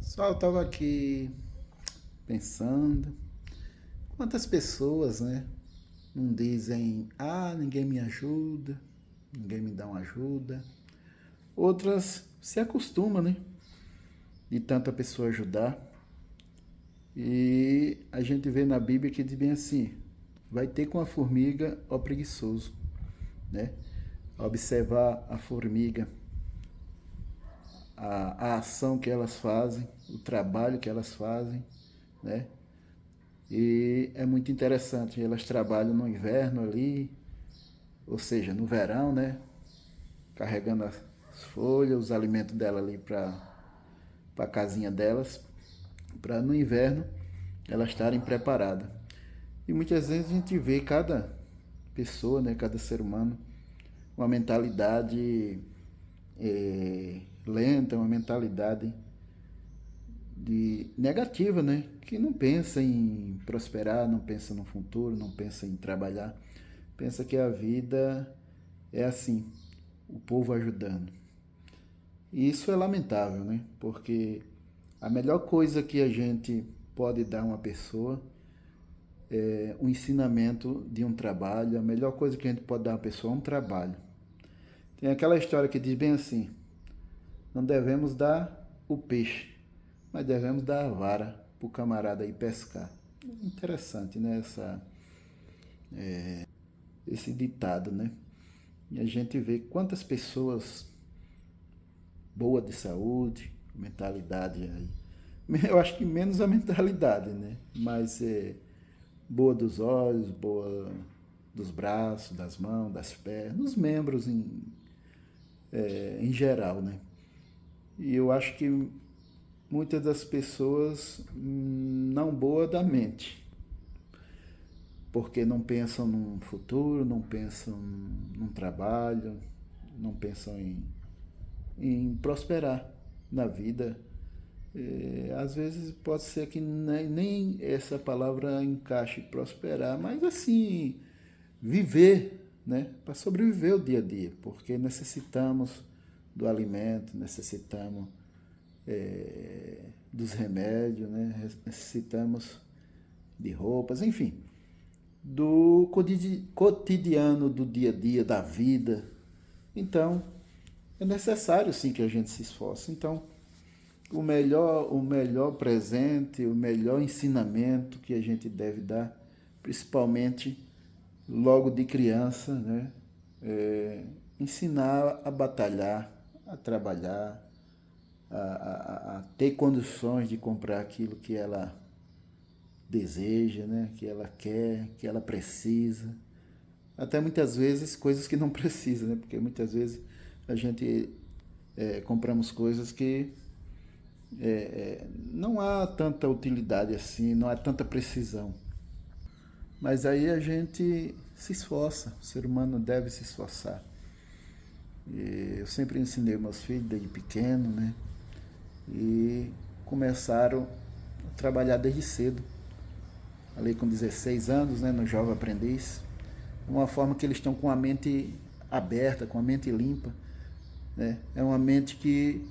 Só eu estava aqui pensando, quantas pessoas, né, não dizem, ninguém me ajuda, ninguém me dá uma ajuda. Outras se acostumam, né, de tanta pessoa ajudar. E a gente vê na Bíblia que diz bem assim, vai ter com a formiga, ó preguiçoso, né? Observar a formiga, a ação que elas fazem, o trabalho que elas fazem, né? E é muito interessante, elas trabalham no inverno ali, ou seja, no verão, né? Carregando as folhas, os alimentos dela ali para a casinha delas, para no inverno elas estarem preparadas. E muitas vezes a gente vê cada pessoa, né, cada ser humano, uma mentalidade lenta, uma mentalidade de negativa, né? Que não pensa em prosperar, não pensa no futuro, não pensa em trabalhar, pensa que a vida é assim, o povo ajudando. E isso é lamentável, né? Porque a melhor coisa que a gente pode dar a uma pessoa é um ensinamento de um trabalho. A melhor coisa que a gente pode dar a uma pessoa é um trabalho. Tem aquela história que diz bem assim: não devemos dar o peixe, mas devemos dar a vara para o camarada ir pescar. Interessante, né? Esse ditado, né? E a gente vê quantas pessoas boas de saúde, mentalidade aí. Eu acho que menos a mentalidade, né? Mas boa dos olhos, boa dos braços, das mãos, das pernas, dos membros em geral, né? E eu acho que muitas das pessoas não boa da mente, porque não pensam num futuro, não pensam num trabalho, não pensam em prosperar na vida. Às vezes pode ser que nem essa palavra encaixe prosperar, mas assim, viver, né? Para sobreviver o dia a dia, porque necessitamos do alimento, necessitamos dos remédios, né? Necessitamos de roupas, enfim, do cotidiano do dia a dia, da vida. Então, é necessário sim que a gente se esforce. Então, o melhor presente, o melhor ensinamento que a gente deve dar, principalmente logo de criança, né? Ensinar a batalhar, a trabalhar, a ter condições de comprar aquilo que ela deseja, né? Que ela quer, que ela precisa. Até muitas vezes coisas que não precisa, né? Porque muitas vezes a gente compramos coisas que não há tanta utilidade assim, não há tanta precisão. Mas aí a gente se esforça, o ser humano deve se esforçar. E eu sempre ensinei meus filhos desde pequeno, né? E começaram a trabalhar desde cedo, ali com 16 anos, né, no Jovem Aprendiz, uma forma que eles estão com a mente aberta, com a mente limpa, né? É uma mente que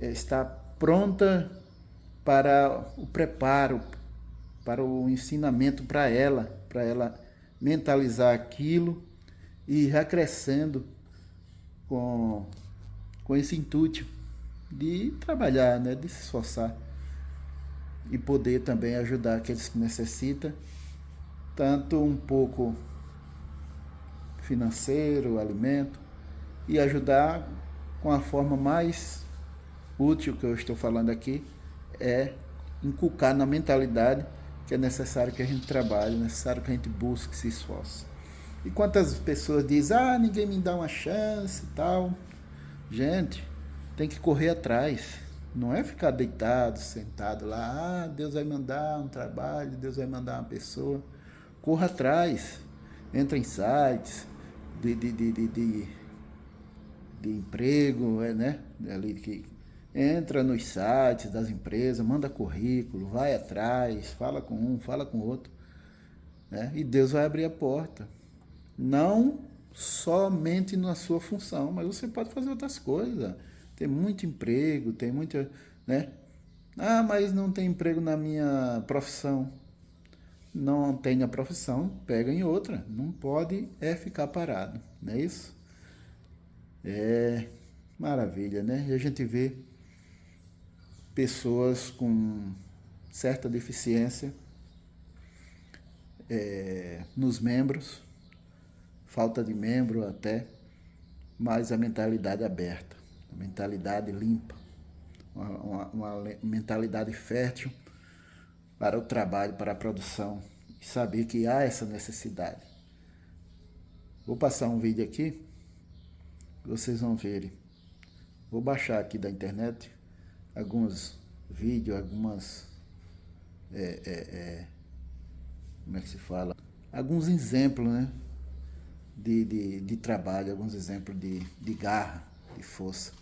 está pronta para o preparo, para o ensinamento para ela mentalizar aquilo e ir crescendo com, com esse intuito de trabalhar, né, de se esforçar e poder também ajudar aqueles que necessitam, tanto um pouco financeiro, alimento, e ajudar com a forma mais útil que eu estou falando aqui, é inculcar na mentalidade que é necessário que a gente trabalhe, é necessário que a gente busque, se esforce. E quantas pessoas dizem, ninguém me dá uma chance e tal. Gente, tem que correr atrás. Não é ficar deitado, sentado lá, Deus vai mandar um trabalho, Deus vai mandar uma pessoa. Corra atrás. Entra em sites de emprego, né? Ali que entra nos sites das empresas, manda currículo, vai atrás, fala com um, fala com outro, né? E Deus vai abrir a porta. Não somente na sua função, mas você pode fazer outras coisas. Tem muito emprego, tem muita, né? Ah, mas não tem emprego na minha profissão. Não tem a profissão, pega em outra. Não pode ficar parado, não é isso? É maravilha, né? E a gente vê pessoas com certa deficiência nos membros, falta de membro até, mas a mentalidade aberta, a mentalidade limpa, uma mentalidade fértil para o trabalho, para a produção, e saber que há essa necessidade. Vou passar um vídeo aqui, vocês vão verem. Vou baixar aqui da internet alguns vídeos, algumas... como é que se fala? Alguns exemplos, né? De trabalho, alguns exemplos de garra, de força.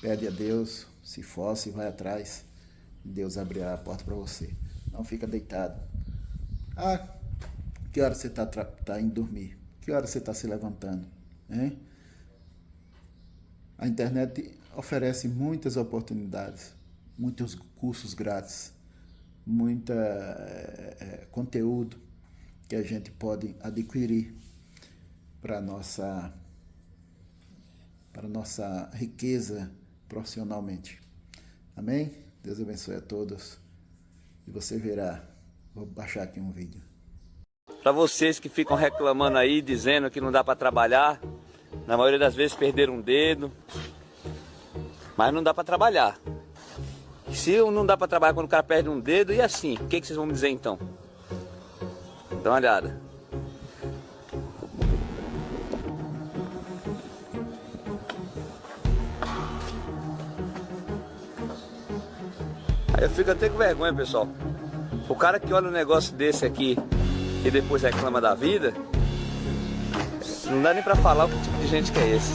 Pede a Deus, se força e vai atrás. Deus abrirá a porta para você. Não fica deitado. Ah, que hora você está indo dormir? Que hora você está se levantando? Hein? A internet oferece muitas oportunidades, muitos cursos grátis, muito conteúdo que a gente pode adquirir para nossa riqueza profissionalmente. Amém? Deus abençoe a todos. E você verá. Vou baixar aqui um vídeo. Para vocês que ficam reclamando aí, dizendo que não dá para trabalhar, na maioria das vezes perderam um dedo, mas não dá para trabalhar. Se não dá para trabalhar quando o cara perde um dedo, e assim? O que vocês vão me dizer então? Dá uma olhada. Aí eu fico até com vergonha, pessoal. O cara que olha um negócio desse aqui e depois reclama da vida, não dá nem pra falar o que tipo de gente que é esse.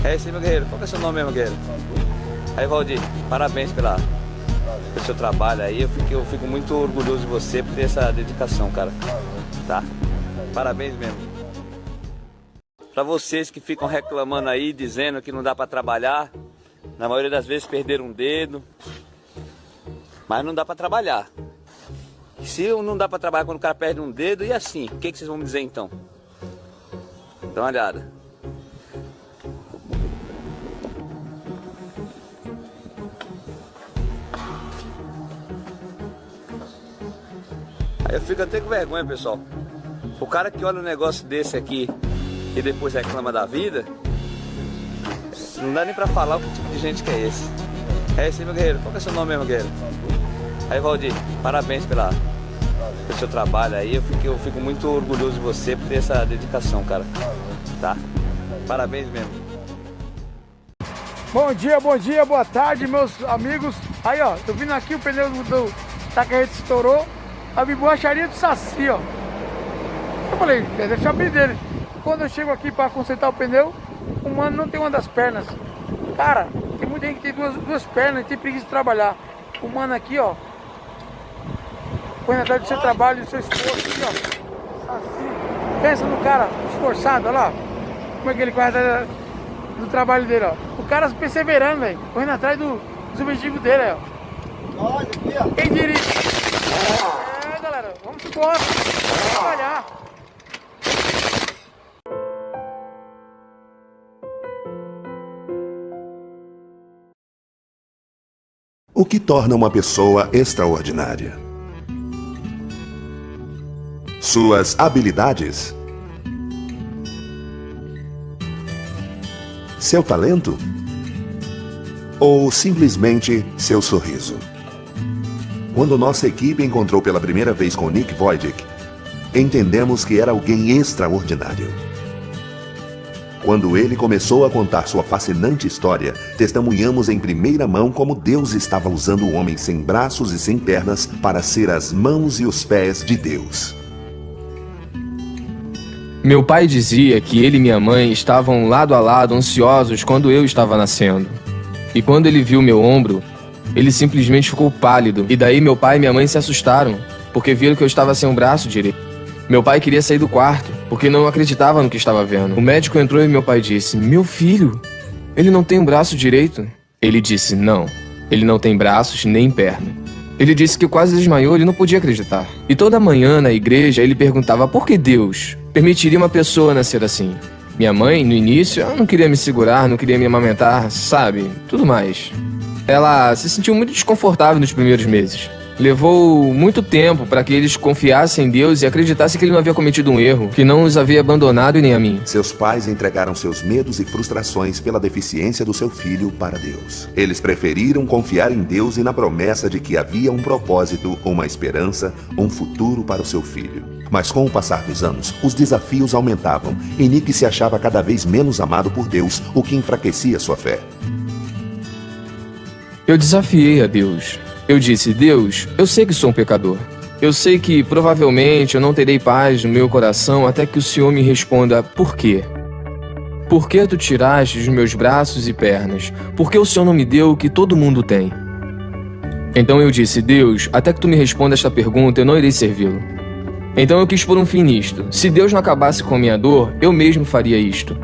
É esse, meu guerreiro. Qual que é o seu nome mesmo, guerreiro? Aí, Valdir, parabéns pelo seu trabalho aí. Eu fico muito orgulhoso de você por ter essa dedicação, cara. Tá? Parabéns mesmo. Pra vocês que ficam reclamando aí, dizendo que não dá pra trabalhar, na maioria das vezes perderam um dedo, mas não dá pra trabalhar. Se não dá pra trabalhar quando o cara perde um dedo, e assim? O que vocês vão me dizer então? Dá uma olhada. Aí eu fico até com vergonha, pessoal. O cara que olha um negócio desse aqui e depois reclama da vida, não dá nem pra falar o que tipo de gente que é esse. É esse, meu guerreiro. Qual que é o seu nome mesmo, guerreiro? Aí, Valdir, parabéns pelo seu trabalho aí. Eu fico muito orgulhoso de você por ter essa dedicação, cara. Tá? Parabéns mesmo. Bom dia, boa tarde, meus amigos. Aí, ó, tô vindo aqui, o pneu da carreta estourou. A borracharia do Saci, ó. Eu falei, deve ser a dele. Quando eu chego aqui para consertar o pneu, o mano não tem uma das pernas. Cara, tem muita gente que tem duas pernas e tem preguiça de trabalhar. O mano aqui, ó, põe na verdade do seu trabalho, do seu esforço aqui, ó. Saci. Pensa no cara esforçado, olha lá. Como é que ele corre atrás do trabalho dele, ó. O cara perseverando, velho. Correndo atrás dos objetivos dele, ó. Olha aqui, ó. Quem diria? Galera, vamos embora. Vamos trabalhar. O que torna uma pessoa extraordinária? Suas habilidades? Seu talento? Ou simplesmente seu sorriso? Quando nossa equipe encontrou pela primeira vez com Nick Wojcik, entendemos que era alguém extraordinário. Quando ele começou a contar sua fascinante história, testemunhamos em primeira mão como Deus estava usando o homem sem braços e sem pernas para ser as mãos e os pés de Deus. Meu pai dizia que ele e minha mãe estavam lado a lado, ansiosos quando eu estava nascendo. E quando ele viu meu ombro, ele simplesmente ficou pálido. E daí meu pai e minha mãe se assustaram, porque viram que eu estava sem um braço direito. Meu pai queria sair do quarto, porque não acreditava no que estava vendo. O médico entrou e meu pai disse: "Meu filho, ele não tem um braço direito." Ele disse: não, ele não tem braços nem perna. Ele disse que quase desmaiou, ele não podia acreditar. E toda manhã na igreja ele perguntava por que Deus permitiria uma pessoa nascer assim. Minha mãe, no início, ela não queria me segurar, não queria me amamentar, sabe? Tudo mais. Ela se sentiu muito desconfortável nos primeiros meses. Levou muito tempo para que eles confiassem em Deus e acreditassem que ele não havia cometido um erro, que não os havia abandonado e nem a mim. Seus pais entregaram seus medos e frustrações pela deficiência do seu filho para Deus. Eles preferiram confiar em Deus e na promessa de que havia um propósito, uma esperança, um futuro para o seu filho. Mas com o passar dos anos, os desafios aumentavam e Nick se achava cada vez menos amado por Deus, o que enfraquecia sua fé. Eu desafiei a Deus. Eu disse: Deus, eu sei que sou um pecador. Eu sei que provavelmente eu não terei paz no meu coração até que o Senhor me responda: por quê? Por que tu tiraste os meus braços e pernas? Por que o Senhor não me deu o que todo mundo tem? Então eu disse: Deus, até que tu me responda esta pergunta, eu não irei servi-lo. Então eu quis pôr um fim nisto. Se Deus não acabasse com a minha dor, eu mesmo faria isto.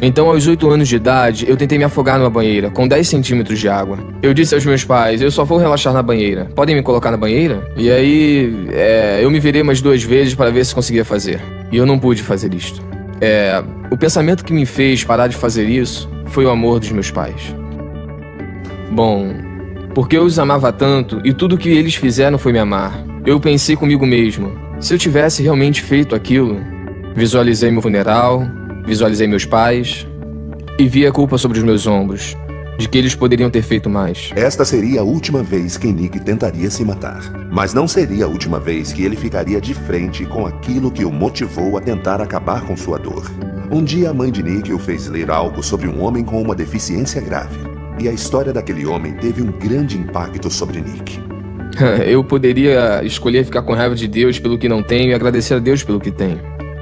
Então, aos 8 anos de idade, eu tentei me afogar numa banheira, com 10 centímetros de água. Eu disse aos meus pais: eu só vou relaxar na banheira. Podem me colocar na banheira? E aí, eu me virei umas 2 vezes para ver se conseguia fazer. E eu não pude fazer isto. O pensamento que me fez parar de fazer isso foi o amor dos meus pais. Bom, porque eu os amava tanto e tudo o que eles fizeram foi me amar. Eu pensei comigo mesmo: se eu tivesse realmente feito aquilo, visualizei meu funeral, visualizei meus pais e vi a culpa sobre os meus ombros, de que eles poderiam ter feito mais. Esta seria a última vez que Nick tentaria se matar. Mas não seria a última vez que ele ficaria de frente com aquilo que o motivou a tentar acabar com sua dor. Um dia a mãe de Nick o fez ler algo sobre um homem com uma deficiência grave. E a história daquele homem teve um grande impacto sobre Nick. Eu poderia escolher ficar com raiva de Deus pelo que não tenho e agradecer a Deus pelo que tenho.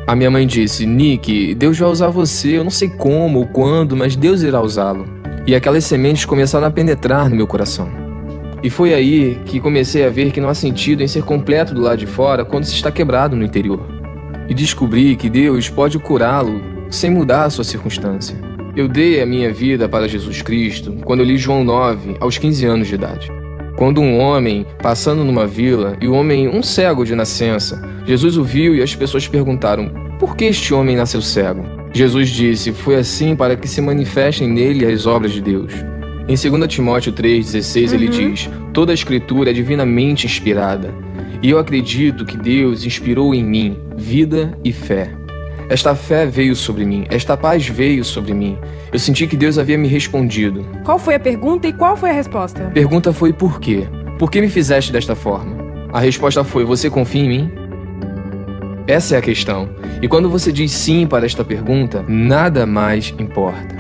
A minha mãe disse: Nick, Deus vai usar você, eu não sei como ou quando, mas Deus irá usá-lo. E aquelas sementes começaram a penetrar no meu coração. E foi aí que comecei a ver que não há sentido em ser completo do lado de fora quando se está quebrado no interior. E descobri que Deus pode curá-lo sem mudar a sua circunstância. Eu dei a minha vida para Jesus Cristo quando eu li João 9, aos 15 anos de idade. Quando um homem, passando numa vila, e o homem, um cego de nascença, Jesus o viu e as pessoas perguntaram: por que este homem nasceu cego? Jesus disse: foi assim para que se manifestem nele as obras de Deus. Em 2 Timóteo 3,16 ele diz: toda a escritura é divinamente inspirada, e eu acredito que Deus inspirou em mim vida e fé. Esta fé veio sobre mim, esta paz veio sobre mim. Eu senti que Deus havia me respondido. Qual foi a pergunta e qual foi a resposta? A pergunta foi: por quê? Por que me fizeste desta forma? A resposta foi: você confia em mim? Essa é a questão. E quando você diz sim para esta pergunta, nada mais importa.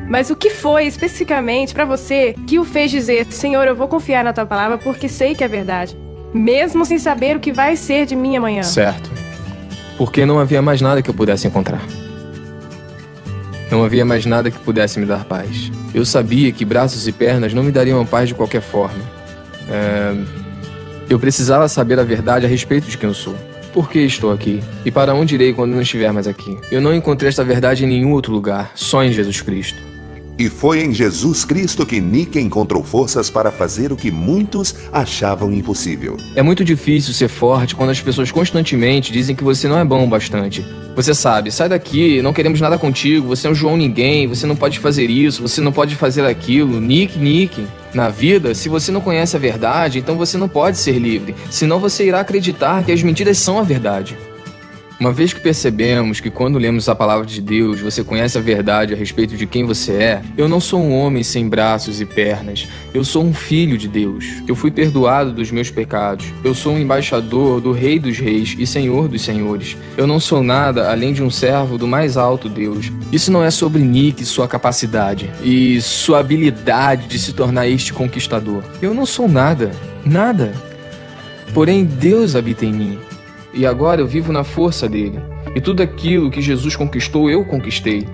Mas o que foi especificamente para você que o fez dizer: Senhor, eu vou confiar na tua palavra porque sei que é verdade, mesmo sem saber o que vai ser de mim amanhã? Certo. Porque não havia mais nada que eu pudesse encontrar. Não havia mais nada que pudesse me dar paz. Eu sabia que braços e pernas não me dariam paz de qualquer forma. Eu precisava saber a verdade a respeito de quem eu sou. Por que estou aqui? E para onde irei quando não estiver mais aqui? Eu não encontrei esta verdade em nenhum outro lugar, só em Jesus Cristo. E foi em Jesus Cristo que Nick encontrou forças para fazer o que muitos achavam impossível. É muito difícil ser forte quando as pessoas constantemente dizem que você não é bom o bastante. Você sabe, sai daqui, não queremos nada contigo, você é um João ninguém, você não pode fazer isso, você não pode fazer aquilo. Nick. Na vida, se você não conhece a verdade, então você não pode ser livre, senão você irá acreditar que as mentiras são a verdade. Uma vez que percebemos que quando lemos a palavra de Deus, você conhece a verdade a respeito de quem você é, eu não sou um homem sem braços e pernas, eu sou um filho de Deus. Eu fui perdoado dos meus pecados, eu sou um embaixador do Rei dos Reis e Senhor dos Senhores. Eu não sou nada além de um servo do mais alto Deus. Isso não é sobre Nick e sua capacidade e sua habilidade de se tornar este conquistador. Eu não sou nada. Porém, Deus habita em mim. E agora eu vivo na força dele. E tudo aquilo que Jesus conquistou, eu conquistei.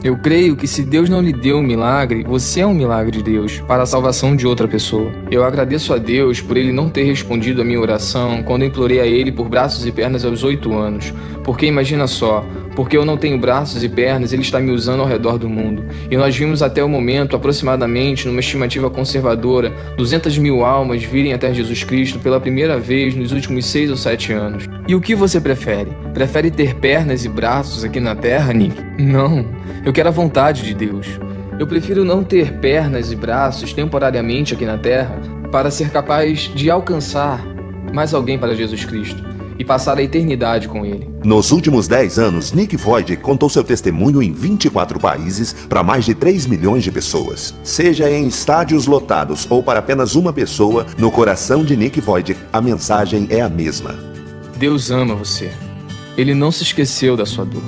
Eu creio que se Deus não lhe deu um milagre, você é um milagre de Deus para a salvação de outra pessoa. Eu agradeço a Deus por Ele não ter respondido a minha oração quando eu implorei a Ele por braços e pernas aos 8 anos. Porque imagina só, Porque eu não tenho braços e pernas, ele está me usando ao redor do mundo. E nós vimos até o momento, aproximadamente, numa estimativa conservadora, 200 mil almas virem até Jesus Cristo pela primeira vez nos últimos 6 ou 7 anos. E o que você prefere? Prefere ter pernas e braços aqui na Terra, Nick? Não, eu quero a vontade de Deus. Eu prefiro não ter pernas e braços temporariamente aqui na Terra para ser capaz de alcançar mais alguém para Jesus Cristo e passar a eternidade com Ele. Nos últimos 10 anos, Nick Void contou seu testemunho em 24 países para mais de 3 milhões de pessoas. Seja em estádios lotados ou para apenas uma pessoa, no coração de Nick Void, a mensagem é a mesma. Deus ama você. Ele não se esqueceu da sua dor.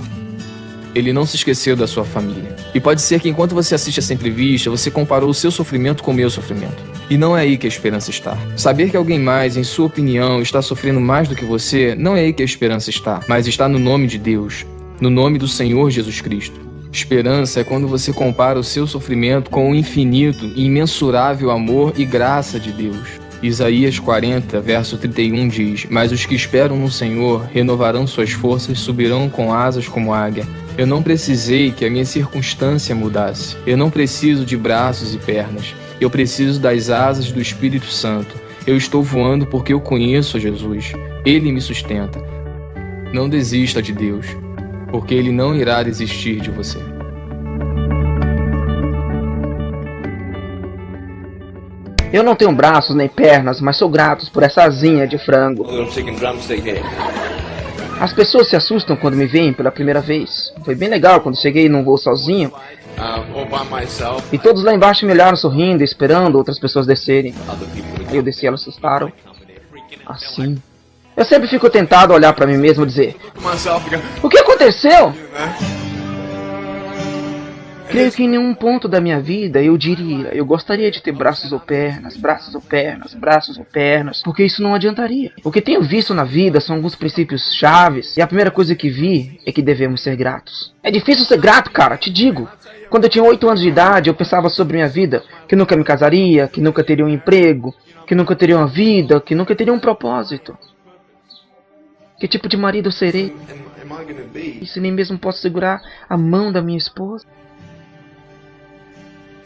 Ele não se esqueceu da sua família. E pode ser que enquanto você assiste essa entrevista, você comparou o seu sofrimento com o meu sofrimento. E não é aí que a esperança está. Saber que alguém mais, em sua opinião, está sofrendo mais do que você, não é aí que a esperança está. Mas está no nome de Deus, no nome do Senhor Jesus Cristo. Esperança é quando você compara o seu sofrimento com o infinito e imensurável amor e graça de Deus. Isaías 40, verso 31 diz: Mas os que esperam no Senhor renovarão suas forças, subirão com asas como águia. Eu não precisei que a minha circunstância mudasse. Eu não preciso de braços e pernas. Eu preciso das asas do Espírito Santo. Eu estou voando porque eu conheço Jesus. Ele me sustenta. Não desista de Deus, porque Ele não irá desistir de você. Eu não tenho braços nem pernas, mas sou grato por essa asinha de frango. As pessoas se assustam quando me veem pela primeira vez. Foi bem legal quando cheguei num voo sozinho. E todos lá embaixo me olharam sorrindo, esperando outras pessoas descerem. Aí eu desci e elas assustaram. Assim. Eu sempre fico tentado a olhar pra mim mesmo e dizer: o que aconteceu? Creio que em nenhum ponto da minha vida eu diria: eu gostaria de ter braços ou pernas, braços ou pernas, braços ou pernas, porque isso não adiantaria. O que tenho visto na vida são alguns princípios chaves, e a primeira coisa que vi é que devemos ser gratos. É difícil ser grato, cara, te digo. Quando eu tinha 8 anos de idade, eu pensava sobre minha vida, que nunca me casaria, que nunca teria um emprego, que nunca teria uma vida, que nunca teria um propósito. Que tipo de marido eu serei? E se nem mesmo posso segurar a mão da minha esposa?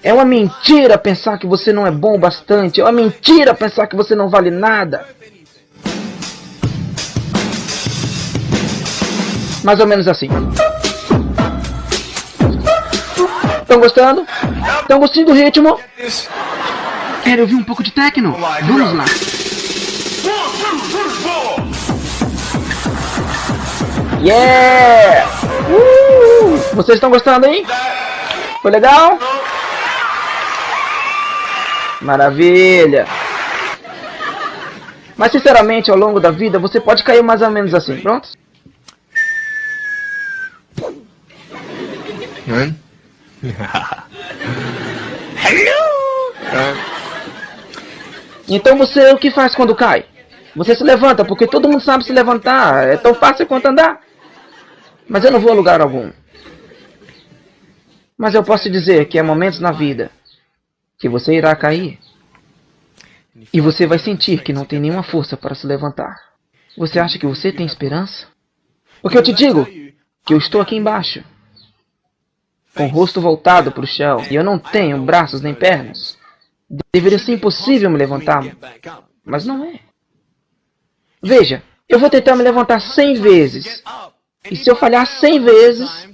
É uma mentira pensar que você não é bom o bastante. É uma mentira pensar que você não vale nada. Mais ou menos assim. Estão gostando? Estão gostando do ritmo? Querem ouvir um pouco de techno? Vamos lá. Yeah! Vocês estão gostando, hein? Foi legal? Maravilha! Mas sinceramente, ao longo da vida, você pode cair mais ou menos assim, pronto? Então você o que faz quando cai? Você se levanta, porque todo mundo sabe se levantar. É tão fácil quanto andar. Mas eu não vou a lugar algum. Mas eu posso te dizer que há momentos na vida que você irá cair. E você vai sentir que não tem nenhuma força para se levantar. Você acha que você tem esperança? Porque eu te digo que eu estou aqui embaixo, com o rosto voltado para o chão, e eu não tenho braços nem pernas. Deveria ser impossível me levantar, mas não é. Veja, eu vou tentar me levantar 100 vezes. E se eu falhar 100 vezes,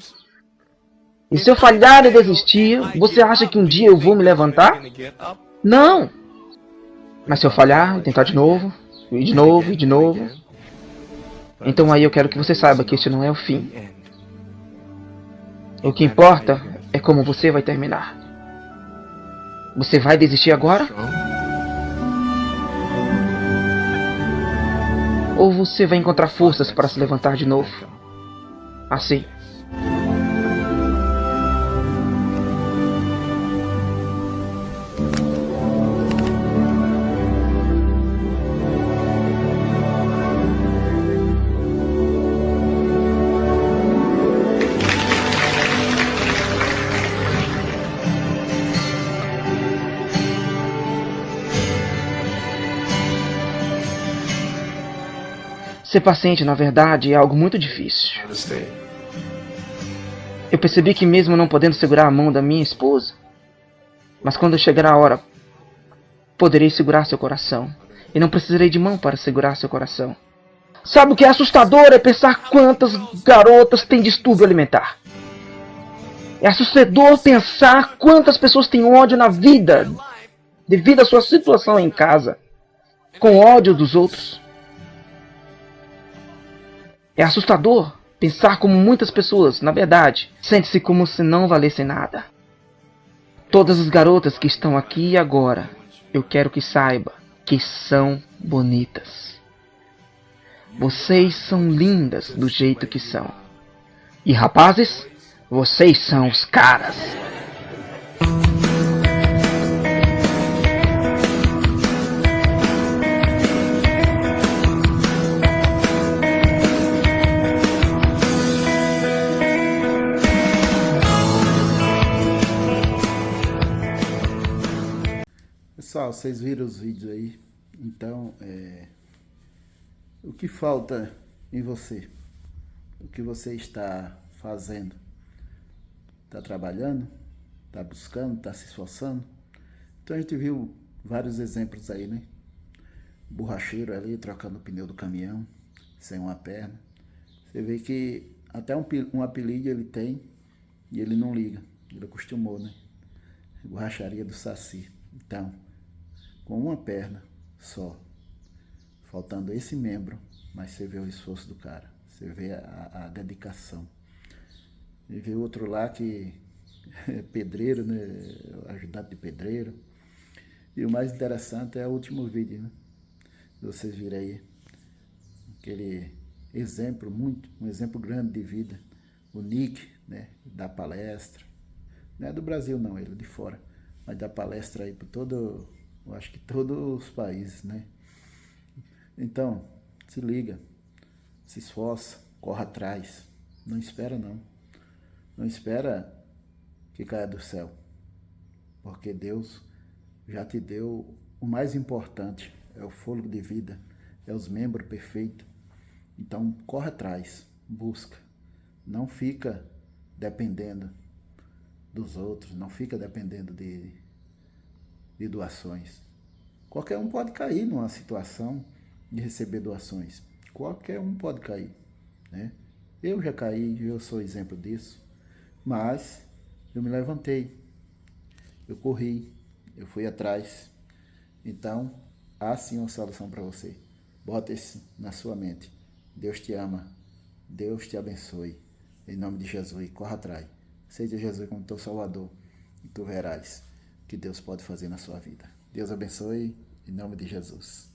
e se eu falhar e desistir, você acha que um dia eu vou me levantar? Não! Mas se eu falhar e tentar de novo, e de novo, e de novo, então aí eu quero que você saiba que este não é o fim. O que importa é como você vai terminar. Você vai desistir agora? Ou você vai encontrar forças para se levantar de novo? Assim. Ser paciente, na verdade, é algo muito difícil. Eu percebi que mesmo não podendo segurar a mão da minha esposa, mas quando chegar a hora, poderei segurar seu coração. E não precisarei de mão para segurar seu coração. Sabe o que é assustador? É pensar quantas garotas têm distúrbio alimentar. É assustador pensar quantas pessoas têm ódio na vida, devido à sua situação em casa, com ódio dos outros. É assustador pensar como muitas pessoas, na verdade, sentem-se como se não valessem nada. Todas as garotas que estão aqui e agora, eu quero que saiba que são bonitas. Vocês são lindas do jeito que são. E rapazes, vocês são os caras. Pessoal, vocês viram os vídeos aí? Então, o que falta em você? O que você está fazendo? Está trabalhando? Está buscando? Está se esforçando? Então a gente viu vários exemplos aí, né? Borracheiro ali trocando o pneu do caminhão, sem uma perna. Você vê que até um apelido ele tem e ele não liga. Ele acostumou, né? Borracharia do Saci. Então, com uma perna só, faltando esse membro, mas você vê o esforço do cara, você vê a dedicação. E vê outro lá que é pedreiro, né? Ajudante de pedreiro. E o mais interessante é o último vídeo, né? Vocês viram aí aquele exemplo, um exemplo grande de vida. O Nick, né? Dá palestra. Não é do Brasil não, ele é de fora. Mas dá palestra aí para todo, eu acho que todos os países, né? Então, se liga, se esforça, corra atrás. Não espera não. Não espera que caia do céu. Porque Deus já te deu o mais importante, é o fôlego de vida, é os membros perfeitos. Então, corre atrás, busca. Não fica dependendo dos outros, não fica dependendo de doações. Qualquer um pode cair numa situação de receber doações. Qualquer um pode cair, né? Eu já caí, eu sou exemplo disso, mas eu me levantei, eu corri, eu fui atrás. Então, há sim uma solução para você. Bota isso na sua mente. Deus te ama, Deus te abençoe. Em nome de Jesus, corra atrás. Seja Jesus como teu Salvador e tu verás o que Deus pode fazer na sua vida. Deus abençoe, em nome de Jesus.